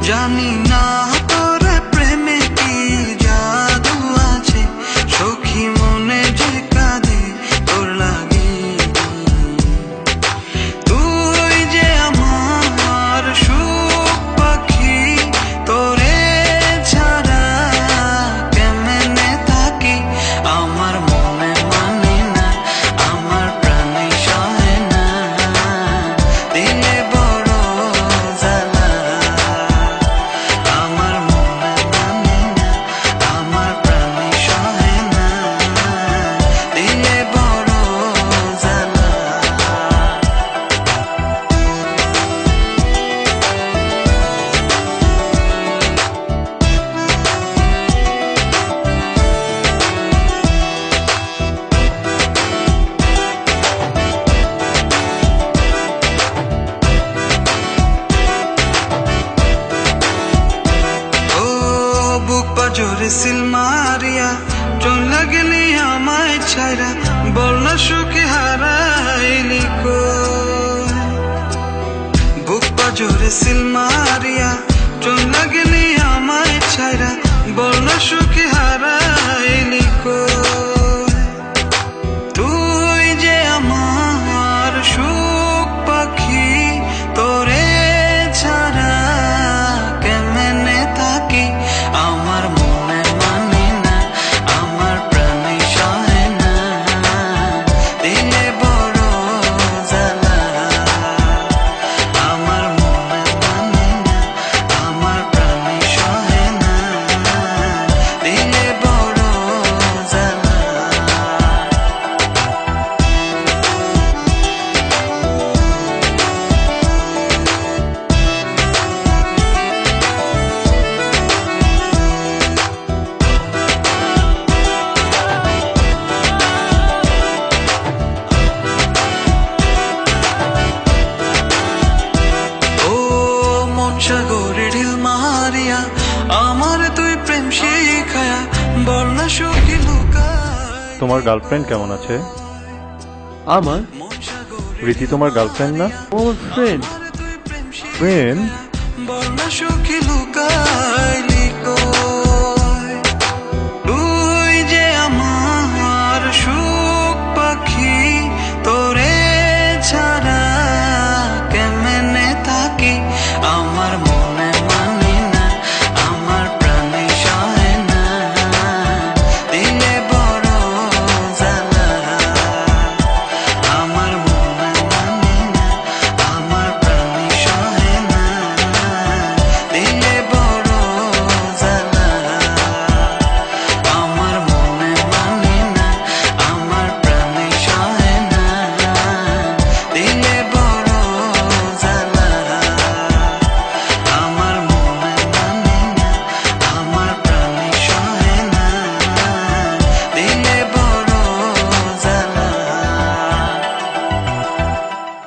জানি না তোর প্রেমে কি জাদু আছে, সখী মনে যে কাঁদে তোর লাগে। তুই যে আমার সুখ পাখি, তোরে ছাড়া কেমনে থাকি। আমার মনে মানে না, আমার প্রাণে সহে না, দিলে বড় জ্বালা। আমার মনে মানে না, আমার প্রাণে সহে না, দিলে বড় জ্বালা। বুক পাজরে সিল মারিয়া চলে গেলি আমায় ছাইরা, বল না সুখে হারাইলি কই। বুক পাজরে সিল মারিয়া চলে গেলি আমায় ছাইরা, বল না সুখে হারাইলি কই। তুই যে আমার সুখ পাখি, তোরে ছাড়া কেমনে থাকি। আমার মনে মানে না, আমার প্রাণে সহে না, দিলে বড় জ্বালা। আমার মনে মানে না, আমার প্রাণে সহে না, দিলে বড় জ্বালা। সাগরে ঢিল মারিয়া আমার তুই প্রেম শিখায়া, বল না সুখী লুকায়। তোমার গার্লফ্রেন্ড কেমন আছে? আমার রীতি তোমার গার্লফ্রেন্ড না? আমার ফ্রেন্ড। ফ্রেন্ড? বল না সুখী লুকায়।